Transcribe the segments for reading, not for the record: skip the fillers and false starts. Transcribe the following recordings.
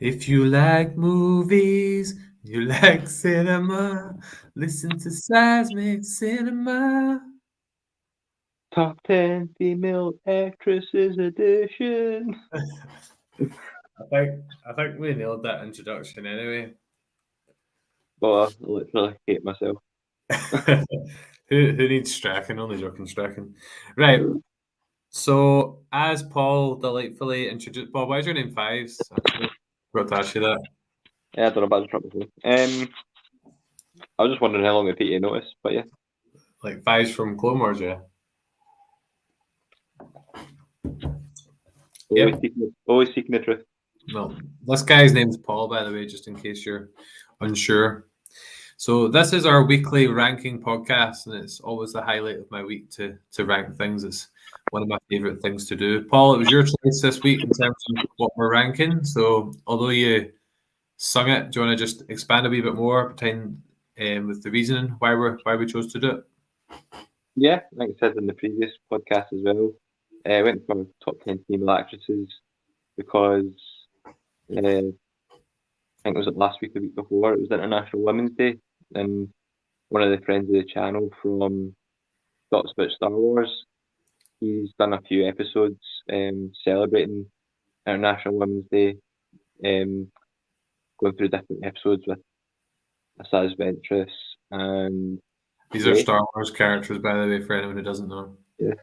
If you like movies, you like cinema, listen to Seismic Cinema. Top 10 female actresses edition. I think we nailed that introduction anyway. Well, I literally hate myself. Who needs Strachan? Only joking, Strachan. Right. So as Paul delightfully introduced, Paul, why is your name Fives? I forgot to ask you that. Yeah, I don't know about the trouble. I was just wondering how long it'd take you to notice, but yeah. Like Fives from Clone Wars, yeah. Always, Yep. always seeking the truth. Well, this guy's name's Paul, by the way, just in case you're unsure. So this is our weekly ranking podcast, and it's always the highlight of my week to rank things. It's one of my favorite things to do. Paul, it was your choice this week in terms of what we're ranking. So although you sung it, do you want to just expand a wee bit more behind with the reasoning why we chose to do it? Yeah, like I said in the previous podcast as well, I went for top 10 female actresses because I think it was last week, the week before, it was International Women's Day, and one of the friends of the channel from Talks About Star Wars, he's done a few episodes celebrating International Women's Day, going through different episodes with Asajj Ventress and These are Rey. Star Wars characters, by the way, for anyone who doesn't know. Yeah.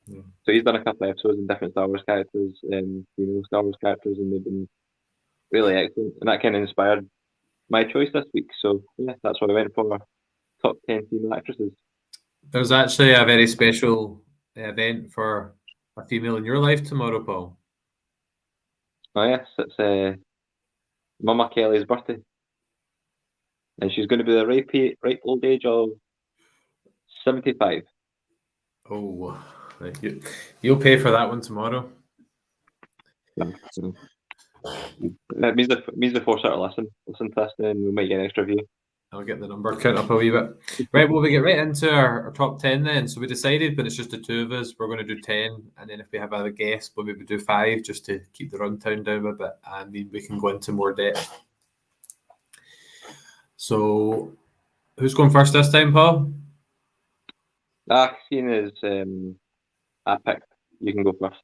So he's done a couple of episodes in different Star Wars characters, female Star Wars characters, and they've been really excellent. And that kind of inspired my choice this week. So yeah, that's why I went for top 10 female actresses. There's actually a very special event for a female in your life tomorrow, Paul. Oh yes, it's Mama Kelly's birthday, and she's going to be the ripe old age of 75. Oh, you'll pay for that one tomorrow. No, no. That means the force out listen to this, then we might get an extra view. I'll get the number count up a wee bit. Right, well, we get right into our top 10 then. So we decided, but it's just the two of us, we're going to do 10. And then if we have other guests, we'll maybe do 5 just to keep the runtime down a bit. And then we can go into more depth. So who's going first this time, Paul? Seeing as I picked, you can go first.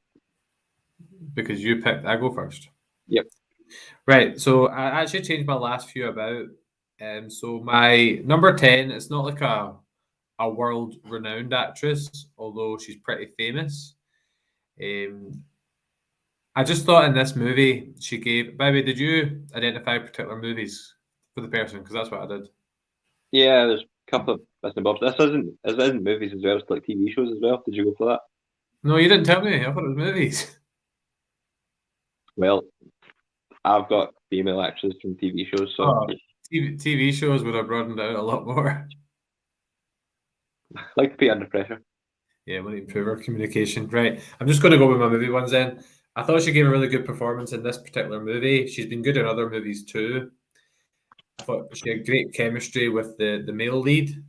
Because you picked, I go first. Yep. Right, so I actually changed my last few about. So my number 10, it's not like a world-renowned actress, although she's pretty famous. I just thought in this movie she gave. By the way, did you identify particular movies for the person? Because that's what I did. Yeah, there's a couple of bits and bobs. This isn't movies as well. It's like TV shows as well. Did you go for that? No, you didn't tell me. I thought it was movies. Well, I've got female actors from TV shows, so TV shows would have broadened out a lot more. I like to be under pressure. Yeah, we need to improve our communication. Right, I'm just going to go with my movie ones then. I thought she gave a really good performance in this particular movie. She's been good in other movies too. I thought she had great chemistry with the male lead.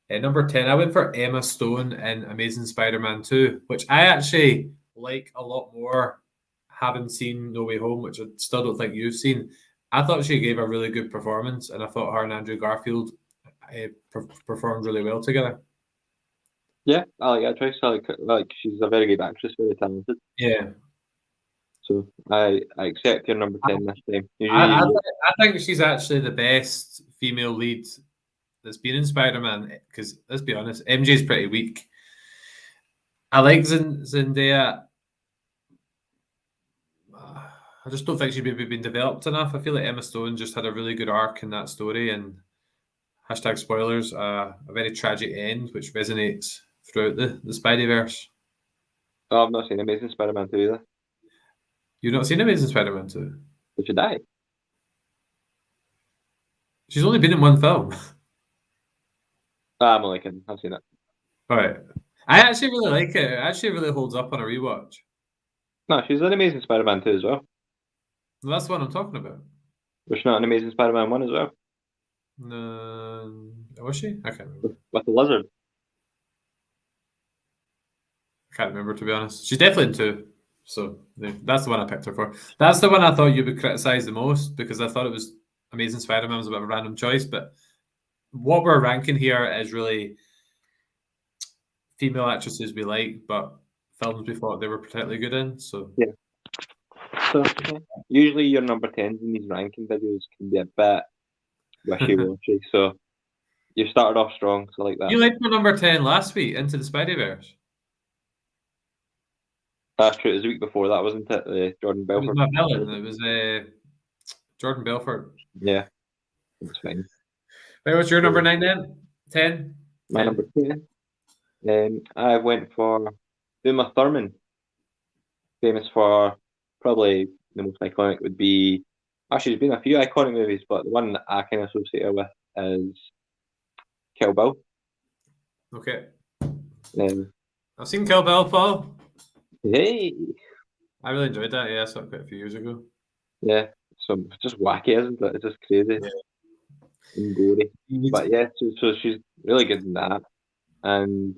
Number 10, I went for Emma Stone in Amazing Spider-Man 2, which I actually like a lot more, having seen No Way Home, which I still don't think you've seen. I thought she gave a really good performance, and I thought her and Andrew Garfield performed really well together. Yeah, I like that choice. I like she's a very good actress, very talented. Yeah. So I accept your number 10 this time. I think she's actually the best female lead that's been in Spider-Man, because let's be honest, MJ's pretty weak. I like Zendaya. I just don't think she's maybe been developed enough. I feel like Emma Stone just had a really good arc in that story, and hashtag spoilers, a very tragic end, which resonates throughout the Spideyverse. Oh, I've not seen Amazing Spider-Man 2 either. You've not seen Amazing Spider-Man 2? Did she die? She's only been in one film. I'm only kidding. I've seen it. All right. I actually really like it. It actually really holds up on a rewatch. No, she's in Amazing Spider-Man 2 as well. Well, that's what I'm talking about. Was she not in Amazing Spider-Man 1 as well? Was she? I can't remember. With the lizard. I can't remember, to be honest. She's definitely in 2. So that's the one I picked her for. That's the one I thought you would criticise the most because I thought it was Amazing Spider-Man was a bit of a random choice, but what we're ranking here is really female actresses we like, but films we thought they were particularly good in. So Yeah. So usually your number 10s in these ranking videos can be a bit wishy-washy. So you started off strong, so I like that. you liked my number 10 last week, Into the Spideyverse. That's true. It was the week before that, wasn't it? Jordan It was Belfort. my villain. It was Jordan Belfort. Yeah, that's fine. Right, what's your number 9 then? 10? My number 10. I went for Uma Thurman, famous for probably the most iconic would be. Actually, there's been a few iconic movies, but the one that I kind of associate her with is Kill Bill. Okay. Um, I've seen Kill Bill, Paul. hey, I really enjoyed that. Yeah, I saw it quite a few years ago. yeah, so it's just wacky, isn't it? It's just crazy and gory. But yeah, so she's really good in that, and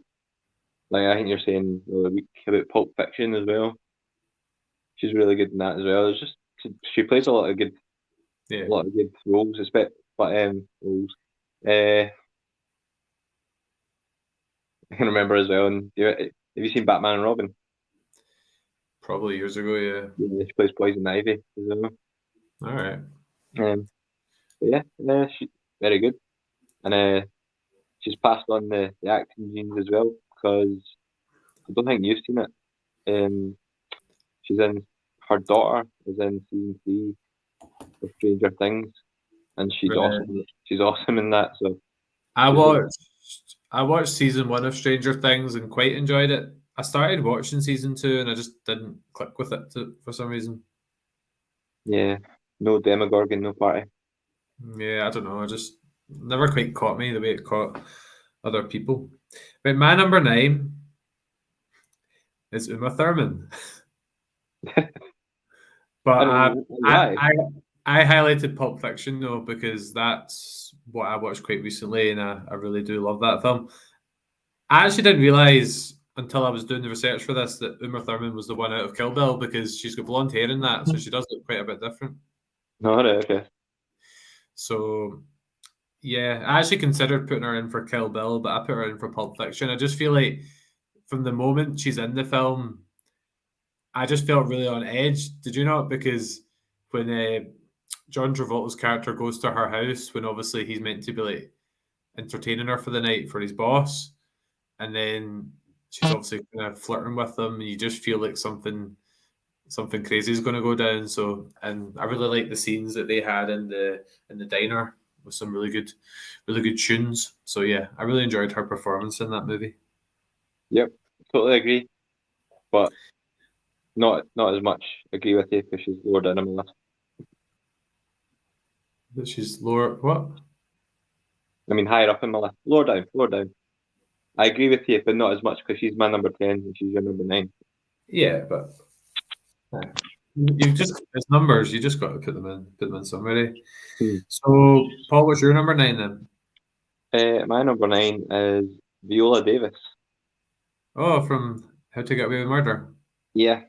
like I think you're saying the other week about Pulp Fiction as well. She's really good in that as well. It's just she plays a lot of good roles, roles. Uh, I can remember as well. And have you seen Batman and Robin? Probably years ago, yeah. Yeah, she plays Poison Ivy as well. All right. But yeah, she's very good, and she's passed on the acting genes as well because I don't think you've seen it. She's in her daughter is in season 3 of Stranger Things, and she's awesome. She's awesome in that. So I watched season 1 of Stranger Things and quite enjoyed it. I started watching season 2 and I just didn't click with it for some reason. Yeah, no Demogorgon, no party. Yeah, I don't know. I just never quite caught me the way it caught other people. But my number 9 is Uma Thurman. But I highlighted Pulp Fiction though because that's what I watched quite recently, and I really do love that film. I actually didn't realize until I was doing the research for this that Uma Thurman was the one out of Kill Bill because she's got blonde hair in that, so she does look quite a bit different. No, right, okay. So yeah, I actually considered putting her in for Kill Bill, but I put her in for Pulp Fiction. I just feel like from the moment she's in the film, I just felt really on edge. Did you not? Because when John Travolta's character goes to her house, when obviously he's meant to be like entertaining her for the night for his boss, and then she's obviously kind of flirting with him, and you just feel like something crazy is going to go down. So, and I really like the scenes that they had in the diner with some really good tunes. So yeah, I really enjoyed her performance in that movie. Yep, totally agree. But not as much agree with you because she's lower down on my list. That she's lower. What? I mean, higher up in my list. Lower down. I agree with you, but not as much because she's my number 10 and she's your number 9. Yeah, but you just it's numbers. You just got to put them in somewhere. So, Paul, what's your number 9 then? My number 9 is Viola Davis. Oh, from How to Get Away with Murder. Yeah,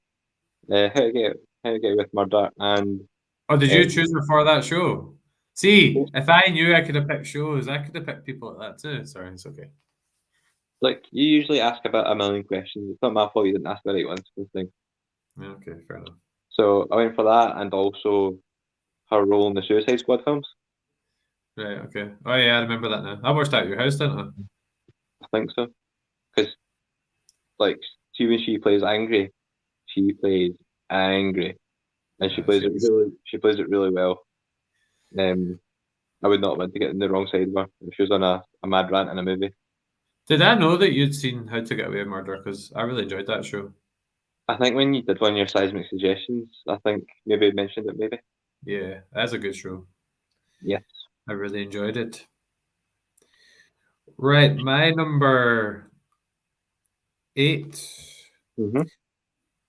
How to Get Away with Murder, and oh, did you choose her for that show? See, if I knew I could have picked shows, I could have picked people like that too. Sorry, it's okay. Like you usually ask about a million questions. It's not my fault you didn't ask the right ones. Thing. Yeah, okay, fair enough. So I went for that, and also her role in the Suicide Squad films. Right. Okay. Oh yeah, I remember that now. I watched that at your house, didn't I? I think so, because like see when she plays angry, and she plays it really well. I would not want to get in the wrong side of her if she was on a mad rant in a movie. Did I know that you'd seen How to Get Away with Murder? Because I really enjoyed that show. I think when you did one of your seismic suggestions, I think maybe you mentioned it. Maybe. Yeah, that's a good show. Yes, I really enjoyed it. Right, my number 8. Mm-hmm.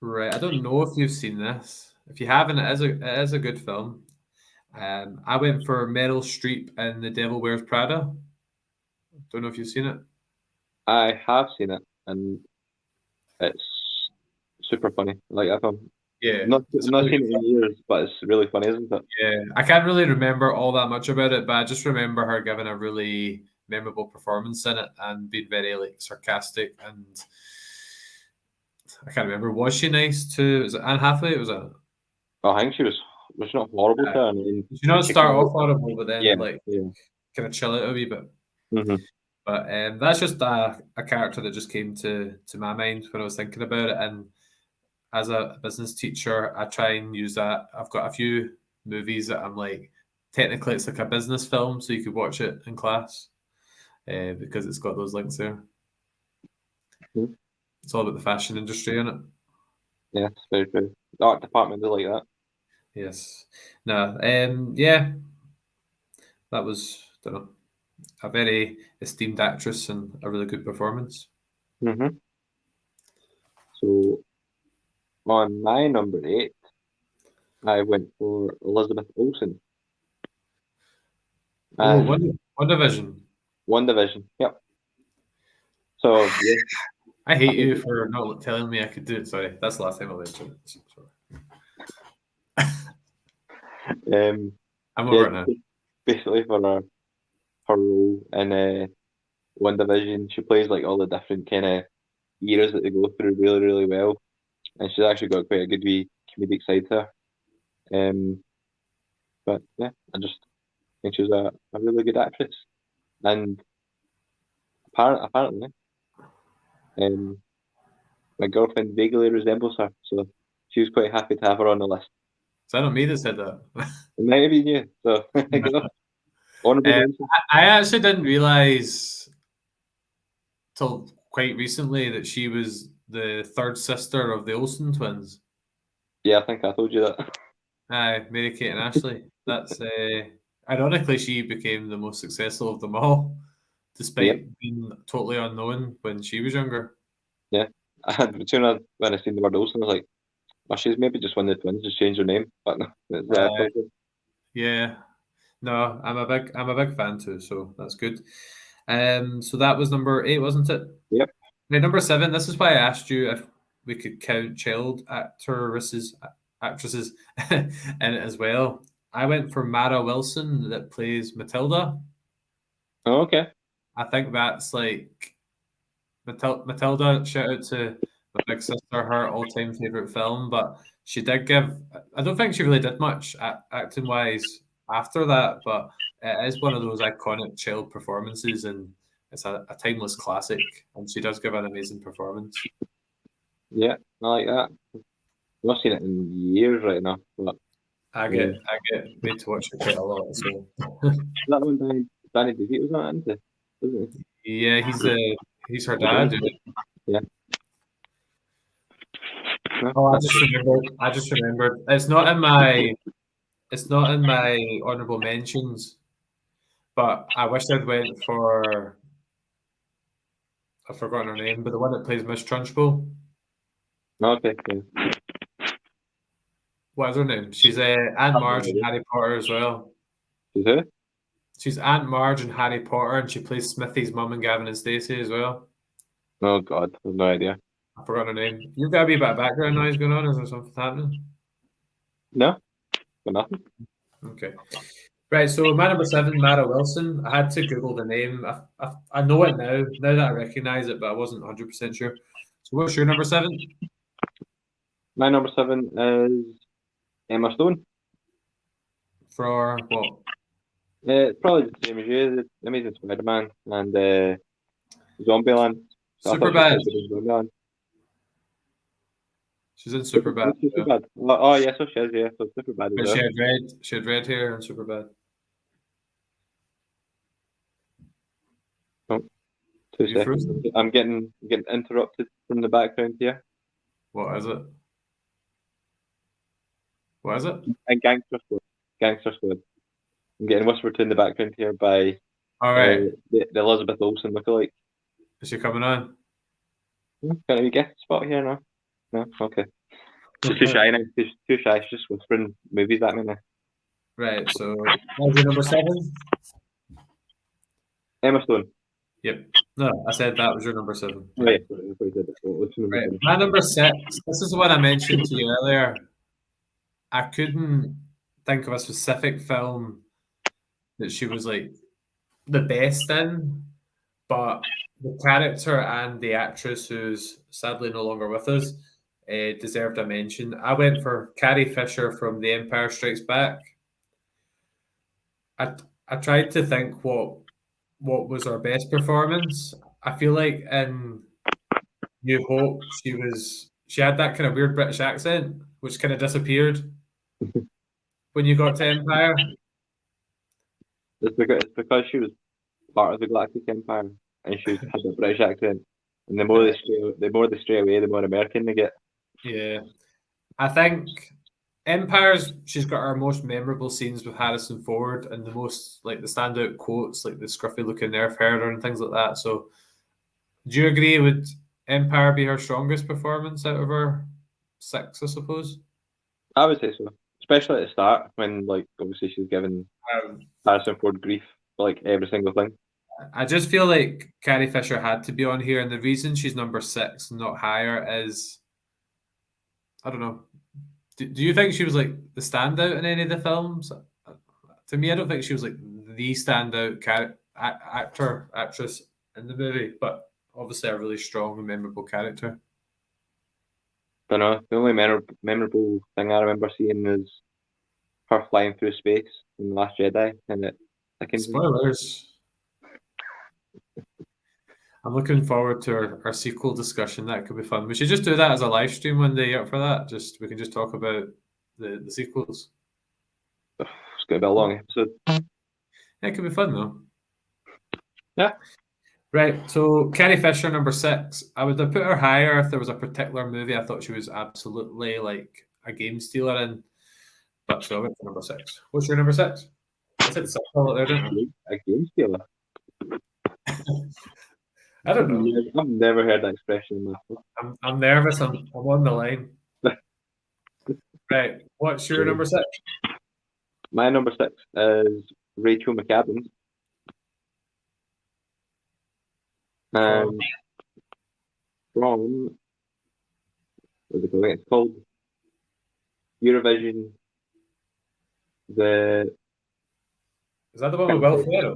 Right, I don't know if you've seen this. If you haven't, it is a good film. I went for Meryl Streep in The Devil Wears Prada. Don't know if you've seen it. I have seen it, and it's super funny. I like that film. Yeah, Not it's a not really seen it in years, but it's really funny, isn't it? Yeah, I can't really remember all that much about it, but I just remember her giving a really memorable performance in it and being very like sarcastic, and I can't remember. Was she nice to? Was it Anne Hathaway? Was it? I think she was not horrible to her. She not She start kind of, off horrible, but then yeah, like yeah. kind of chill out a wee bit. Mm-hmm. But that's just a character that just came to my mind when I was thinking about it. And as a business teacher, I try and use that. I've got a few movies that I'm like, technically it's like a business film, so you could watch it in class because it's got those links there. Mm-hmm. It's all about the fashion industry, isn't it? Yeah, it's very true. The art department is like that. Yes. No. Yeah. That was, don't know, a very esteemed actress and a really good performance. Mm-hmm. So on my number 8, I went for Elizabeth Olsen. Oh, And One Division. One Division. Yep. So yeah, I hate I think you for not telling me I could do it. Sorry, that's the last time I mentioned it. Sorry. I'm over it now. basically for her role in One Division, she plays like all the different kind of eras that they go through really, really well, and she's actually got quite a good wee comedic side to her. But yeah, I just think she's a really good actress, and apparently, my girlfriend vaguely resembles her, so she was quite happy to have her on the list. Is that not me that said that? It might have been you, so you know, honorable mention. I actually didn't realize till quite recently that she was the third sister of the Olsen twins. Yeah, I think I told you that. Aye, Mary Kate and Ashley. That's ironically she became the most successful of them all, Yep. despite being totally unknown when she was younger. Yeah. As soon as when I seen the word Olsen, I was like, well, she's maybe just one of the twins, just changed her name. But no, it's Olsen. Yeah. No, I'm a big fan too, so that's good. So that was number 8, wasn't it? Yep. Okay, number 7. This is why I asked you if we could count child actresses in it as well. I went for Mara Wilson that plays Matilda. Oh, okay. I think that's like Matilda. Shout out to my big sister, her all-time favorite film. But she did give. I don't think she really did much acting wise after that, but it is one of those iconic child performances, and it's a timeless classic. And she does give an amazing performance. Yeah, I like that. I've not seen it in years right now. But I get made to watch it quite a lot. So that one Danny DeVito's not into, isn't yeah, he's her he? dad. Dude. Yeah. No, Oh, that's I just remembered. It's not in my honorable mentions, but I wish I'd went for. I've forgotten her name, but the one that plays Miss Trunchbull. okay. Yeah. What is her name? She's Aunt Marge in Harry Potter as well. She's who? She's Aunt Marge in Harry Potter, and she plays Smithy's mum and Gavin and Stacey as well. Oh God, I've no idea. I forgot her name. You've got a wee bit of background noise going on. Is there something happening? No, got nothing. Okay. Right, so my number 7, Mara Wilson. I had to Google the name. I know it now that I recognise it, but I wasn't 100% sure. So what's your number 7? My number 7 is Emma Stone. For what? It's probably the same as you, the Amazing Spider-Man and Zombieland. So Superbad. Zombieland. She's in Superbad. Superbad. Oh, yeah, so she is, yeah. So Superbad as But well. she had red hair in Superbad. Oh, 2 seconds. I'm getting interrupted from the background here. What is it? What is it? And Gangster Squad. Gangster Squad. I'm getting whispered to in the background here by All right. the Elizabeth Olsen lookalike. Is she coming on? Can we get a spot here now? No? Okay. She's too shy now. She's too shy. She's just whispering movies at me now. Right, so that was your number 7? Emma Stone. Yep. No, I said that was your number 7. Right. What's your number Right. 7? My number 6, this is the one I mentioned to you earlier. I couldn't think of a specific film that she was like the best in, but the character and the actress, who's sadly no longer with us, deserved a mention. I went for Carrie Fisher from The Empire Strikes Back. I tried to think what was her best performance. I feel like in New Hope she had that kind of weird British accent, which kind of disappeared when you got to Empire. It's because she was part of the Galactic Empire and she had a British accent. And the more they stray away, the more American they get. Yeah. I think Empire's she's got her most memorable scenes with Harrison Ford and the most like the standout quotes, like the scruffy looking nerf herder and things like that. So do you agree, would Empire be her strongest performance out of her 6, I suppose? I would say so. Especially at the start when like obviously she's given Harrison Ford grief for like every single thing. I just feel like Carrie Fisher had to be on here, and the reason she's number 6, not higher, is I don't know. Do you think she was like the standout in any of the films? To me, I don't think she was like the standout actress in the movie, but obviously a really strong and memorable character. I don't know. The only memorable thing I remember seeing is her flying through space in The Last Jedi, and Spoilers. I'm looking forward to our sequel discussion. That could be fun. We should just do that as a live stream one day. Up for that? We can just talk about the sequels. It's going to be a long episode. Yeah, it could be fun though. Yeah. Right. So Carrie Fisher, number 6. I would have put her higher if there was a particular movie I thought she was absolutely like a game stealer in. But so I went for number 6. What's your number 6? I said 6 all there, didn't I? A game stealer. I don't know. I've never heard that expression in my life. I'm nervous. I'm on the line. Right. What's your number 6? My number 6 is Rachel Mcadams. From what's it called? It's called Eurovision. Is that the one with Will Ferrell?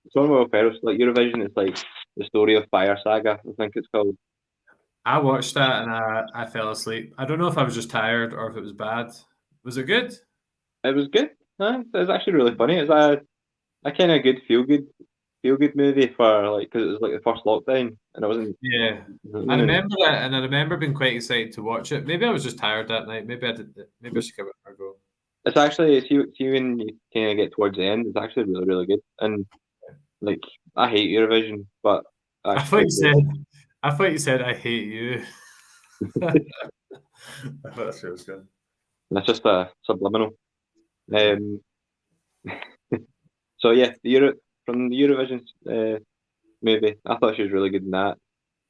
It's one with Will Ferrell. Like Eurovision, it's like the story of Fire Saga. I think it's called. I watched that and I fell asleep. I don't know if I was just tired or if it was bad. Was it good? It was good. It was actually really funny. It's a kind of good feel good movie for like because it was like the first lockdown and it wasn't. Yeah, I remember that, and I remember being quite excited to watch it. Maybe I was just tired that night. Maybe I should give it a go. It's actually see when you kind of get towards the end. It's actually really really good. And like I hate Eurovision, but I thought you said I hate you. I thought that was good. That's just a subliminal. So yeah, from the Eurovision movie, I thought she was really good in that.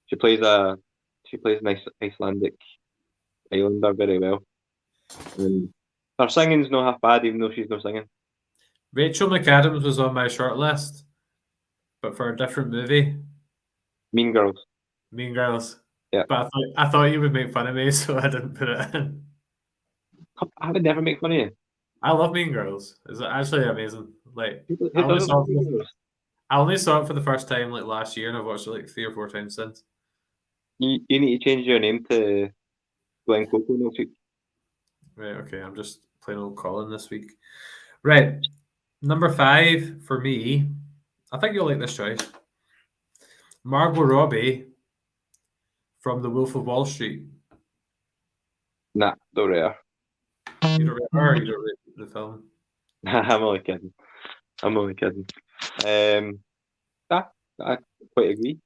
She plays an Icelandic Islander very well. And her singing's not half bad, even though she's not singing. Rachel McAdams was on my short list, but for a different movie. Mean Girls. Mean Girls. Yeah. But I thought you would make fun of me, so I didn't put it in. I would never make fun of you. I love Mean Girls. It's actually amazing. Like I only saw it for the first time like last year, and I've watched it like 3 or 4 times since. You need to change your name to Glenn Coco next week. Right, okay. I'm just playing old Colin this week. Right. Number 5 for me, I think you'll like this choice. Margot Robbie from The Wolf of Wall Street. Nah, don't rate her. You don't rate her, or you don't rate the film? I'm only kidding. I quite agree.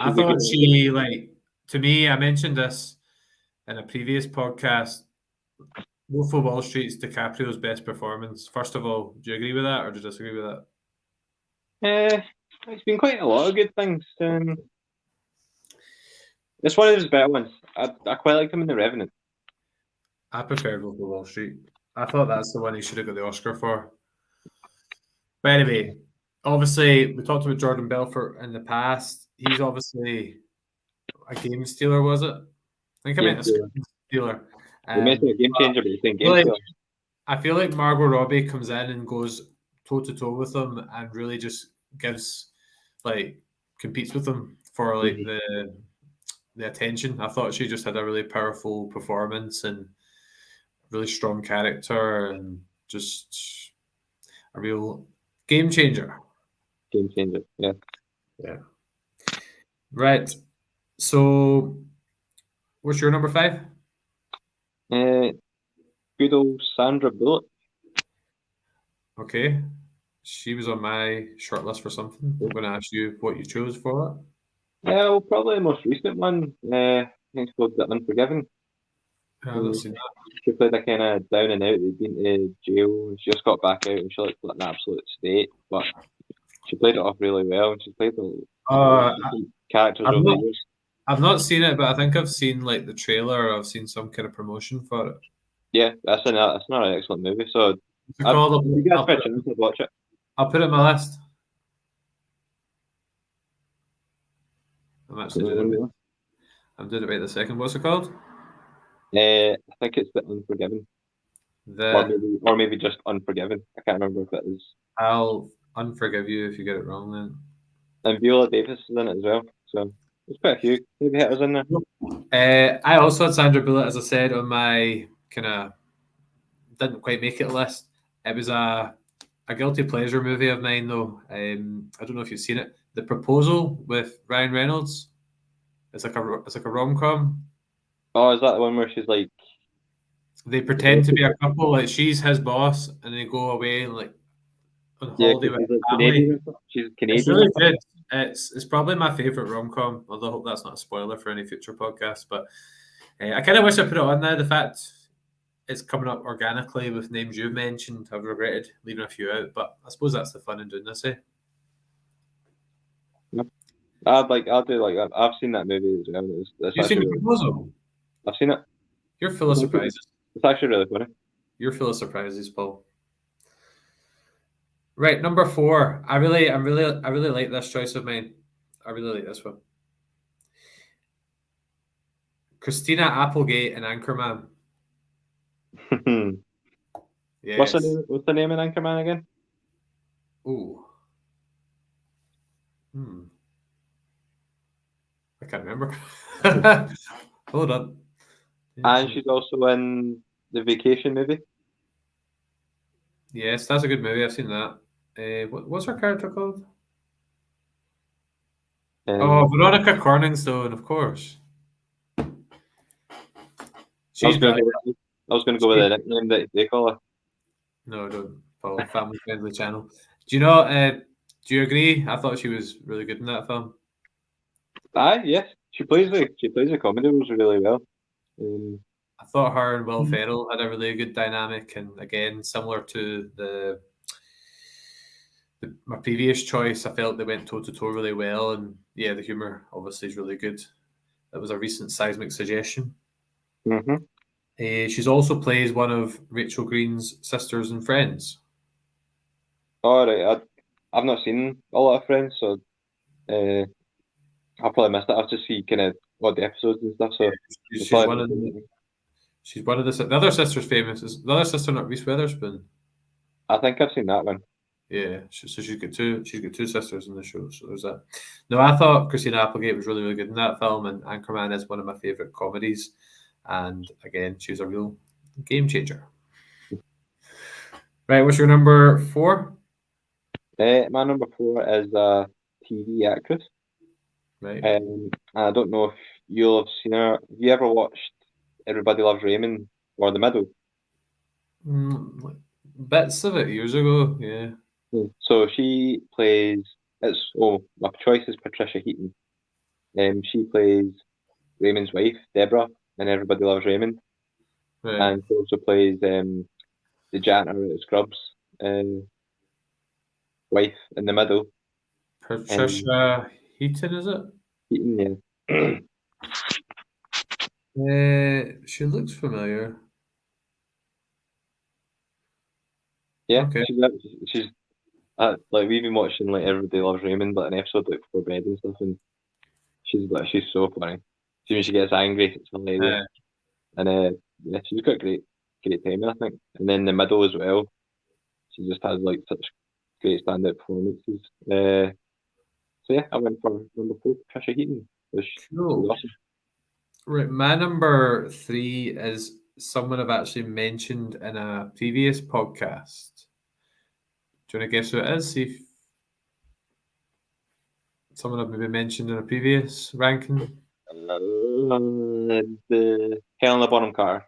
I thought she, like, to me, I mentioned this in a previous podcast. Wolf of Wall Street's DiCaprio's best performance. First of all, do you agree with that or do you disagree with that? It's been quite a lot of good things. It's one of his better ones. I quite liked him in The Revenant. I prefer Wolf of Wall Street. I thought that's the one he should have got the Oscar for. But anyway, obviously, we talked about Jordan Belfort in the past. he's obviously a game stealer, was it? I think I Game meant a stealer. screen stealer. You mentioned a game changer, but you're saying game Like, stealer. I feel like Margot Robbie comes in and goes toe to toe with him and really just competes with him for like the attention. I thought she just had a really powerful performance and really strong character and just a real game changer. Game changer, yeah. Yeah. Right. So, what's your number 5? Good old Sandra Bullock. Okay. She was on my short list for something. I'm going to ask you what you chose for it. Well, probably the most recent one. I think it's called The Unforgiven. I've not seen that. She played a kind of down and out. They'd been to jail. And she just got back out, and she looked like an absolute state. But she played it off really well, and she played the characters over the years. I've not seen it, but I think I've seen like the trailer. Or I've seen some kind of promotion for it. Yeah, that's not an excellent movie. So you guys watch it. I'll put it on my list. I'm actually doing it. I'm doing it right this second. What's it called? I think it's The Unforgiven. Or maybe just Unforgiven. I can't remember if it is. I'll unforgive you if you get it wrong then. And Viola Davis is in it as well. So there's quite a few maybe hitters in there. I also had Sandra Bullock, as I said, on my kind of didn't quite make it list. It was a guilty pleasure movie of mine though. I don't know if you've seen it. The Proposal with Ryan Reynolds. It's like a rom-com. Oh, is that the one where she's like they pretend to be a couple, like she's his boss, and they go away and like on holiday with his family. She's Canadian. It's really good. It's probably my favorite rom-com. Although I hope that's not a spoiler for any future podcast. But I kind of wish I put it on there. The fact it's coming up organically with names you've mentioned, I've regretted leaving a few out. But I suppose that's the fun in doing this, eh? Yep. I'll do like that. I've seen that movie as well. You've seen The Proposal? I've seen it. You're full of surprises. It's actually really funny. You're full of surprises, Paul. Right, number 4. I really like this choice of mine. I really like this one. Christina Applegate in Anchorman. Yes. What's the name in Anchorman again? Ooh. I can't remember. Hold on. And she's also in the Vacation movie. Yes, that's a good movie. I've seen that. What's her character called? Veronica Corningstone, of course. I was going to go with the nickname that they call her. No, don't. Paul, family-friendly channel. Do you know? Do you agree? I thought she was really good in that film. Yes, she plays the comedy roles really well. I thought her and Will Ferrell had a really good dynamic, and again, similar to my previous choice, I felt they went toe to toe really well, and yeah, the humor obviously is really good. That was a recent Seismic suggestion. She's also plays one of Rachel Green's sisters and friends. All right, I've not seen a lot of Friends, so I'll probably missed it. I'll just see kind of what the episodes and stuff. So she's one of the other sister's famous. Is the other sister not Reese Witherspoon? I think I've seen that one. Yeah, so she's got two sisters in the show. So there's that. No, I thought Christina Applegate was really, really good in that film, and Anchorman is one of my favorite comedies. And again, she's a real game changer. Right, what's your number 4? My number 4 is a TV actress. Right. I don't know if you'll have seen her. Have you ever watched Everybody Loves Raymond or The Middle? Bits of it years ago, yeah. So she plays. My choice is Patricia Heaton. She plays Raymond's wife, Deborah, and Everybody Loves Raymond. Right. And she also plays the janitor at Scrubs, wife in The Middle. Patricia Heaton, is it? Heaton, yeah. She looks familiar. Yeah, okay. She's like we've been watching like Everybody Loves Raymond, but an episode like before bed and stuff, and She's so funny. See, when she gets angry, it's hilarious. And yeah, she's got great timing, I think. And then the middle as well. She just has like such great standout performances. So yeah, I went for number 4, Patricia Heaton. She's Cool. awesome. Right, my number 3 is someone I've actually mentioned in a previous podcast. Do you want to guess who it is? See if someone I've maybe mentioned in a previous ranking. The Helena Bonham Carter.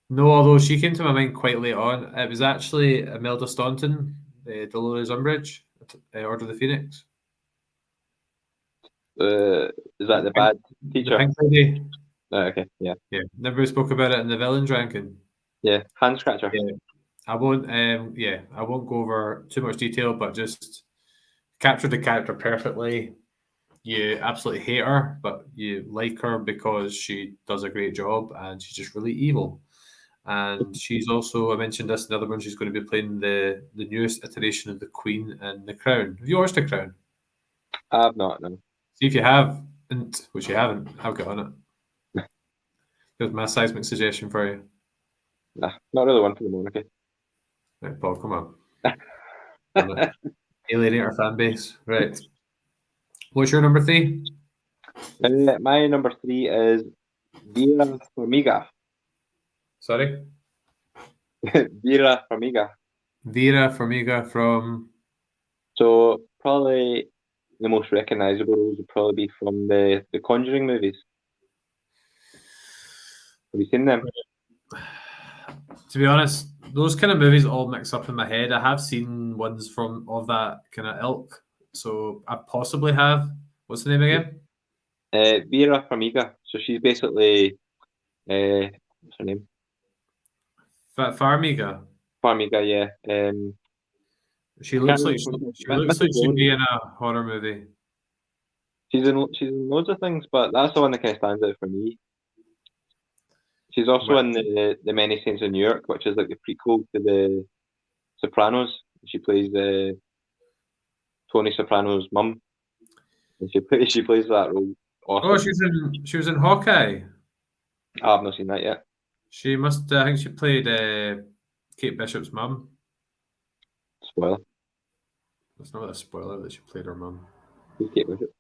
No, although she came to my mind quite late on. It was actually Imelda Staunton, Dolores Umbridge, Order of the Phoenix. Is that the bad teacher? The Pink Lady. Oh, okay, yeah. Yeah, never spoke about it in the villains ranking. Yeah, hand scratcher. Yeah, I won't. I won't go over too much detail, but just captured the character perfectly. You absolutely hate her, but you like her because she does a great job, and she's just really evil. And she's also, I mentioned this in the other one, she's going to be playing the newest iteration of the Queen in The Crown. Have you watched The Crown? I have not, no. See if you have, which you haven't, I'll get on it. Here's my seismic suggestion for you. Nah, not really one for the monarchy. Right, Paul, come on. Alienate our fan base. Right. What's your number 3? My number 3 is Vera Farmiga. Sorry? Vera Farmiga. Vera Farmiga from... So probably the most recognisable roles would probably be from the Conjuring movies. Have you seen them? To be honest, those kind of movies all mix up in my head. I have seen ones of that kind of ilk, so I possibly have. What's the name again? Vera Farmiga. So she's basically what's her name? Farmiga. Farmiga, yeah. She looks like she'd be in a horror movie. She's in loads of things, but that's the one that kind of stands out for me. She's also in the Many Saints of New York, which is like the prequel to the Sopranos. She plays Tony Soprano's mum, and she plays that role. Awesome. Oh, she was in Hawkeye. I've not seen that yet. She must. I think she played Kate Bishop's mum. Spoiler. That's not a spoiler that she played her mum. Who's Kate Bishop?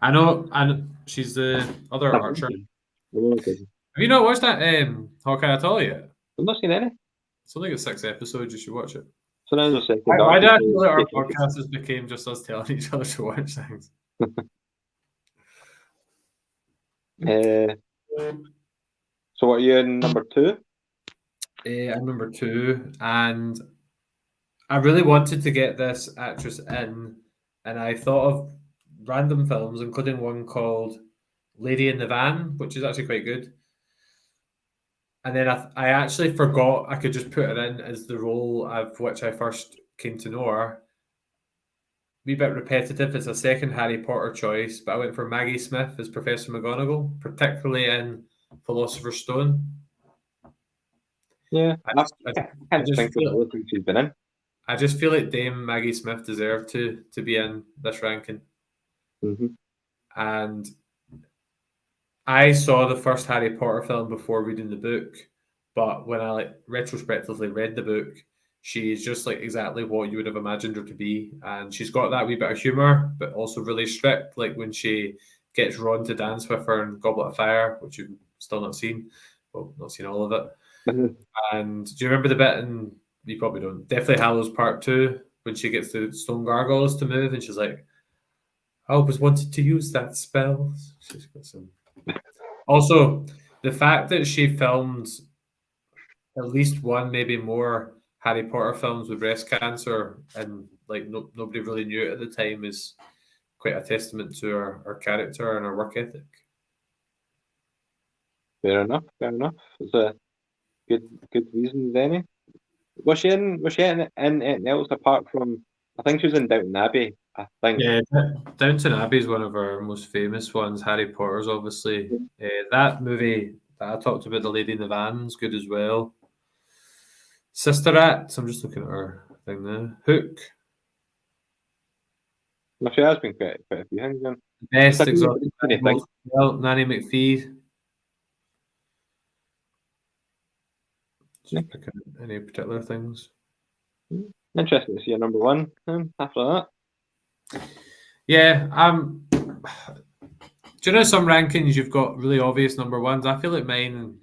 I know, and she's the other archer. Have you not watched that Hawkeye at all yet? I've not seen any. It's only got 6 episodes. You should watch it. So now there's a second. Why did I feel like our podcast has became just us telling each other to watch things? So what are you in number 2? I'm number 2, and I really wanted to get this actress in, and I thought of random films, including one called Lady in the Van, which is actually quite good. And then I actually forgot I could just put her in as the role of which I first came to know her. A wee bit repetitive. It's a second Harry Potter choice, but I went for Maggie Smith as Professor McGonagall, particularly in Philosopher's Stone. Yeah, I just think she's been in. I just feel like Dame Maggie Smith deserved to be in this ranking. Mm-hmm. And I saw the first Harry Potter film before reading the book, but when I retrospectively read the book, she's just like exactly what you would have imagined her to be, and she's got that wee bit of humour, but also really strict. Like when she gets Ron to dance with her in Goblet of Fire, which you've still not seen. Well, not seen all of it. And do you remember the bit in? You probably don't. Deathly Hallows Part 2 when she gets the stone gargoyles to move, and she's like, "I always wanted to use that spell." She's got some. Also, the fact that she filmed at least one, maybe more Harry Potter films with breast cancer, and like nobody really knew it at the time, is quite a testament to her character and her work ethic. Fair enough. It's a good reason, Denny. Was she in anything else apart from? I think she was in Downton Abbey. I think. Yeah, Downton Abbey is one of our most famous ones. Harry Potter's obviously. That movie that I talked about, The Lady in the Van, is good as well. Sister Act. I'm just looking at her thing now. Hook. Well, she has been quite a few things. Then. Best It's a exotic funny thing. animals. Well, Nanny McPhee. Yeah. Just picking any particular things. Interesting to see your number one after that. Yeah, do you know some rankings you've got really obvious number ones? I feel like mine,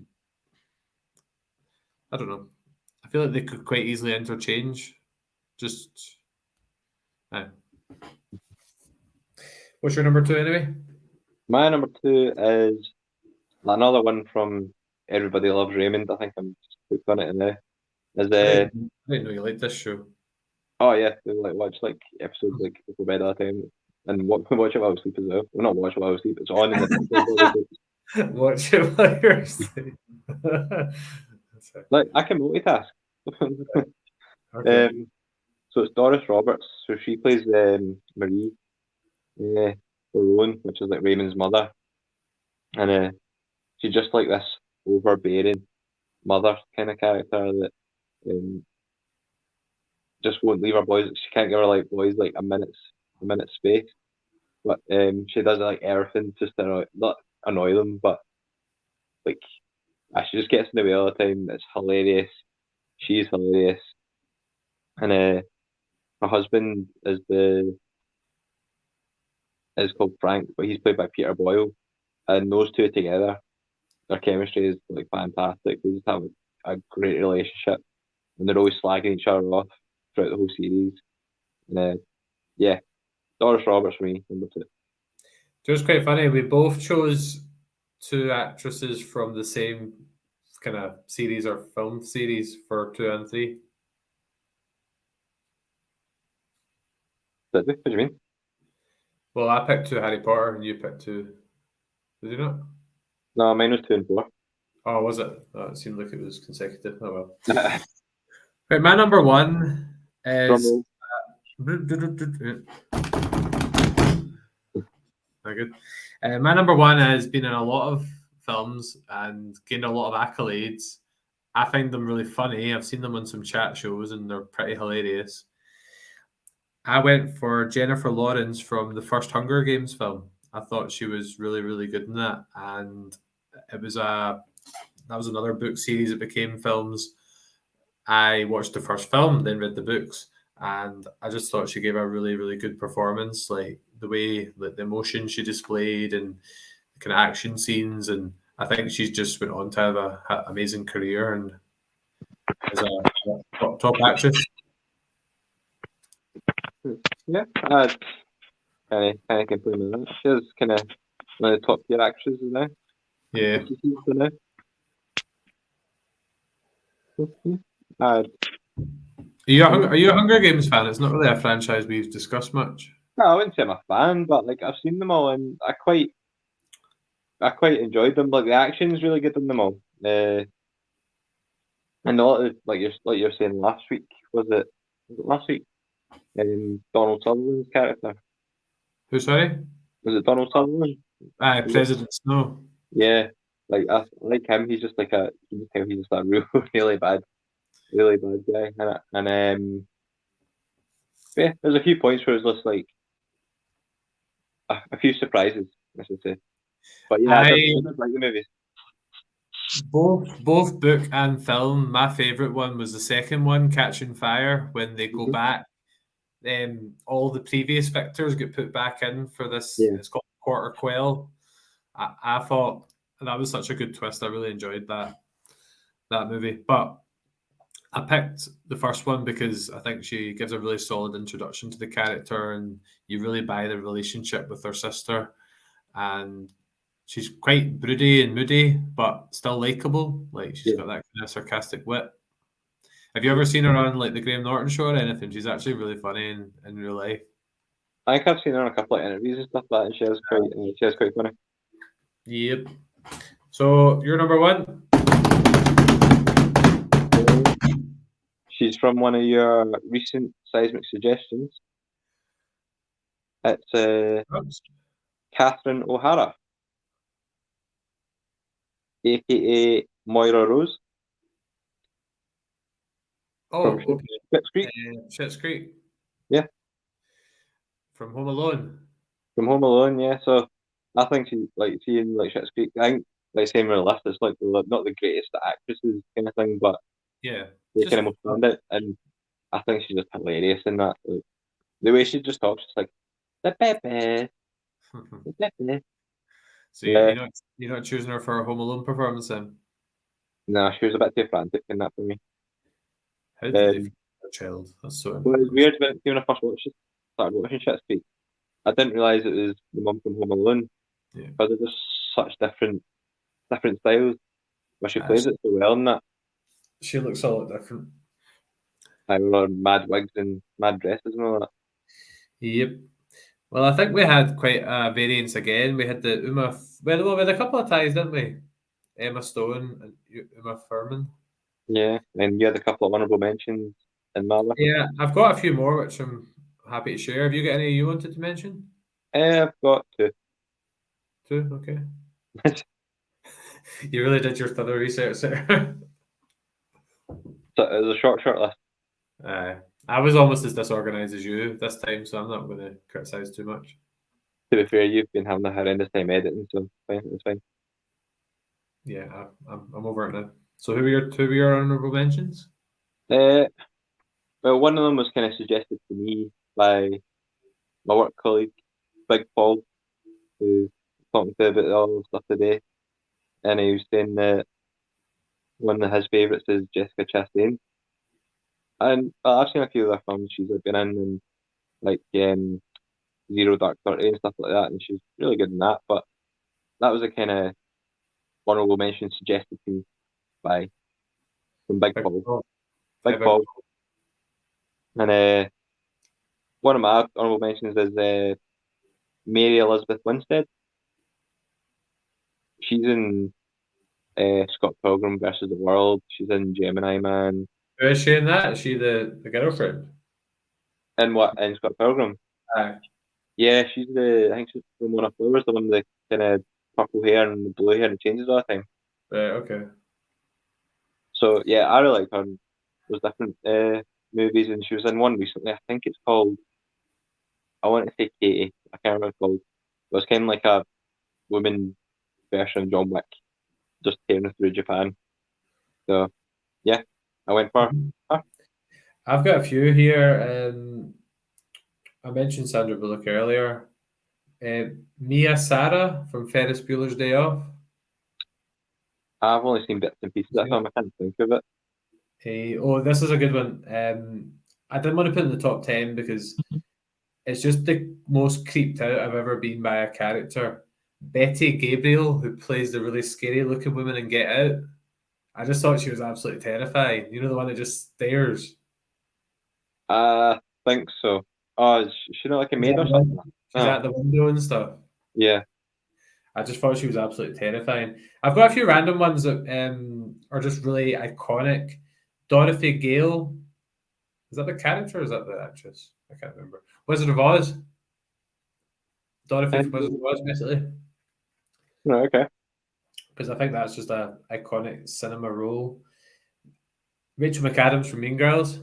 I don't know. I feel like they could quite easily interchange. Just, what's your number two anyway? My number two is another one from Everybody Loves Raymond. I think I'm just hooked on it now. Is I didn't know you liked this show. oh yeah, we like watch like episodes like before bed all the time, and watch it while I sleep as well. Well, not watch it while I sleep. It's on in the background. Watch it while you're asleep. Like I can multitask. Okay. So it's Doris Roberts. So she plays Marie Barone, which is like Raymond's mother, and she's just like this overbearing mother kind of character that um, just won't leave her boys. She can't give her like boys like a minute space. But she does like everything just to not annoy them, but like she just gets in the way all the time. It's hilarious. She's hilarious, and her husband is called Frank, but he's played by Peter Boyle, and those two together, their chemistry is like fantastic. They just have a great relationship, and they're always slagging each other off throughout the whole series. And yeah, Doris Roberts for me, number two. It was quite funny. We both chose two actresses from the same kind of series or film series for 2 and 3. Did we? What do you mean? Well, I picked 2 Harry Potter and you picked 2. Did you not? No, mine was 2 and 4. Oh, was it? Oh, it seemed like it was consecutive. Oh well. Right, my number one is. Very good. My number one has been in a lot of films and gained a lot of accolades. I find them really funny. I've seen them on some chat shows and they're pretty hilarious. I went for Jennifer Lawrence from the first Hunger Games film. I thought she was really, really good in that, and it was that was another book series that became films. I watched the first film, then read the books, and I just thought she gave a really, really good performance. Like the way, like the emotion she displayed, and the kind of action scenes, and I think she's just went on to have an amazing career and is a top actress. Yeah, kind of compliment that. She's kind of one of the top tier actresses now. Yeah. Are you a Hunger Games fan? It's not really a franchise we've discussed much. No, I wouldn't say I'm a fan, but like I've seen them all, and I quite enjoyed them. Like the action's really good in them all. And a lot of like you're saying last week, was it last week? Donald Sutherland's character. Who, sorry? Was it Donald Sutherland? President Snow. Yeah, like I like him. He's just like you can tell he's just a really bad guy. And yeah, there's a few points where it's just like a few surprises, I should say. But yeah, I did like the movies. Both book and film. My favourite one was the second one, Catching Fire, when they go back. All the previous victors get put back in for this. Yeah. It's called Quarter Quell. I thought that was such a good twist. I really enjoyed that movie. But I picked the first one because I think she gives a really solid introduction to the character, and you really buy the relationship with her sister. And she's quite broody and moody, but still likable. Like she's got that kind of sarcastic wit. Have you ever seen her on like the Graham Norton show or anything? She's actually really funny in real life. I think I've seen her on a couple of interviews and stuff like that, and she is quite funny. Yep. So you're number one. She's from one of your recent Seismic suggestions. It's Catherine O'Hara, aka Moira Rose. Oh, from Schitt's Creek. Schitt's Creek. Yeah. From Home Alone. From Home Alone, yeah. So I think she like seeing like Schitt's Creek. I think like same with the list. It's like not the greatest actresses kind of thing, but Yeah. they Just kind of most found it, and I think she's just hilarious in that. Like the way she just talks, it's like the Pepe, the Pepe. so Yeah, you're not choosing her for a Home Alone performance then? no, she was a bit too frantic in that for me. How did they feel a child? That's so Well, it's embarrassing. weird when I first started watching Schitt's Creek. I didn't realise it was the mum from Home Alone Yeah. because they're just such different styles. But she plays She, it so well in that. she looks a lot different. I wore mad wigs and mad dresses and all that. Yep. Well, I think we had quite a variance again. We had the we had a couple of ties, didn't we? Emma Stone and Uma Thurman. Yeah, and you had a couple of honourable mentions in my list. Yeah, I've got a few more which I'm happy to share. Have you got any you wanted to mention? I've got two. Two, okay. You really did your thorough research there. So it was a short list. I was almost as disorganized as you this time, so I'm not going to criticize too much. To be fair, you've been having a horrendous time editing, so it's fine. Yeah, I'm over it now. So who were your honourable mentions? Well, one of them was kind of suggested to me by my work colleague, Big Paul, who talking to about all the stuff today, and he was saying that one of his favourites is Jessica Chastain. And I've seen a few of their films she's been in, and like Zero Dark 30 and stuff like that, and she's really good in that. But that was a kind of honourable mention suggested to me by from Big Paul. Big Paul. And one of my honourable mentions is Mary Elizabeth Winstead. She's in Scott Pilgrim versus the World. She's in Gemini Man. Who is she in that? Is she the girlfriend? In what? In Scott Pilgrim? Aye. Yeah, I think she's from one of Flowers, the one with the kind of purple hair and blue hair and changes all the time. Right, okay. So yeah, I really like her. There's different movies, and she was in one recently. I think it's called. I want to say Katie. I can't remember what it's called. It was kind of like a woman version of John Wick, just tearing through Japan. So yeah, I went for her. I've got a few here. I mentioned Sandra Bullock earlier. Mia Sara from Ferris Bueller's Day Off. I've only seen bits and pieces of that film. I can't think of it. This is a good one. I didn't want to put it in the top 10 because it's just the most creeped out I've ever been by a character. Betty Gabriel, who plays the really scary looking woman in Get Out. I just thought she was absolutely terrifying. You know, the one that just stares. I think so. Oh, is she not like a maid or something? She's at the window and stuff. Yeah. I just thought she was absolutely terrifying. I've got a few random ones that are just really iconic. Dorothy Gale. Is that the character or is that the actress? I can't remember. Wizard of Oz. Dorothy from Wizard of Oz, basically. Right, okay. Because I think that's just an iconic cinema role. Rachel McAdams from Mean Girls.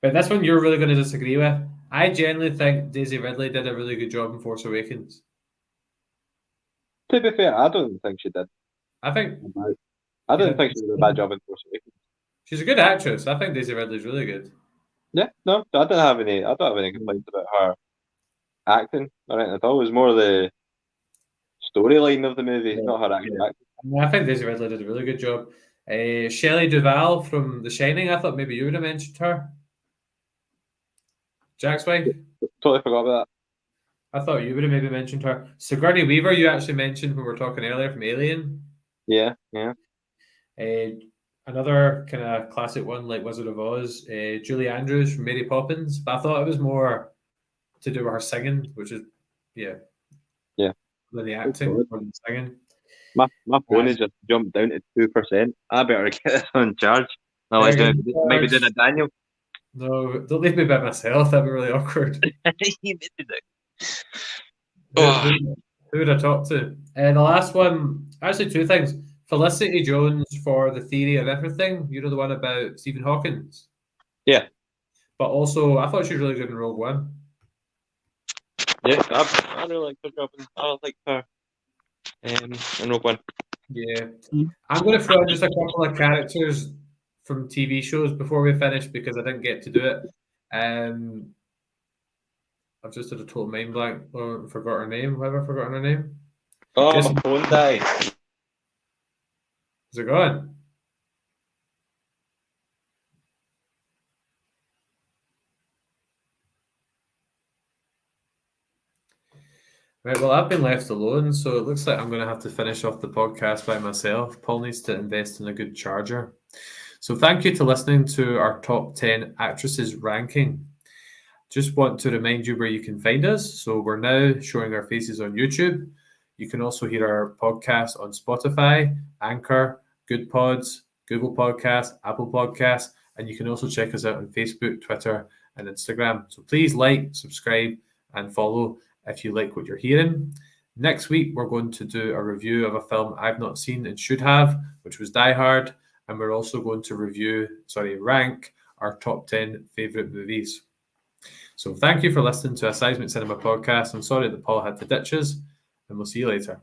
But this one you're really going to disagree with. I genuinely think Daisy Ridley did a really good job in Force Awakens. To be fair, I don't think she did. I don't think she did a bad job in Force Awakens. She's a good actress. I think Daisy Ridley's really good. Yeah, no, I don't have any complaints about her acting or anything at all. It was more the storyline of the movie, not her acting. I think Daisy Ridley did a really good job. Shelley Duvall from The Shining. I thought maybe you would have mentioned her. Jack's wife. Totally forgot about that. I thought you would have maybe mentioned her. Sigourney Weaver, you actually mentioned when we were talking earlier from Alien. Yeah. Another kind of classic one like Wizard of Oz. Julie Andrews from Mary Poppins. But I thought it was more to do with her singing, which is, yeah. Than the acting or the singing. My phone has just jumped down to 2%. I better get this on charge. No, maybe doing a Daniel. No, don't leave me by myself. That'd be really awkward. Who would I talk to? The last one, actually, two things. Felicity Jones for The Theory of Everything. You know, the one about Stephen Hawking. Yeah. But also, I thought she was really good in Rogue One. Yeah, I really like her job. I like her in Rogue One. Yeah. I'm going to throw in just a couple of characters from TV shows before we finish because I didn't get to do it. I've just had a total mind blank. Oh, forgot her name. Have I forgotten her name? Oh, Yes. my phone died. Is it gone? Right, well, I've been left alone, so it looks like I'm going to have to finish off the podcast by myself. Paul needs to invest in a good charger. So thank you to listening to our top 10 actresses ranking. Just want to remind you where you can find us. So we're now showing our faces on YouTube. You can also hear our podcast on Spotify, Anchor, Good Pods, Google Podcasts, Apple Podcasts, and you can also check us out on Facebook, Twitter, and Instagram. So please like, subscribe, and follow if you like what you're hearing. Next week, we're going to do a review of a film I've not seen and should have, which was Die Hard. And we're also going to rank our top 10 favourite movies. So thank you for listening to a Seismic Cinema podcast. I'm sorry that Paul had to ditch us, and we'll see you later.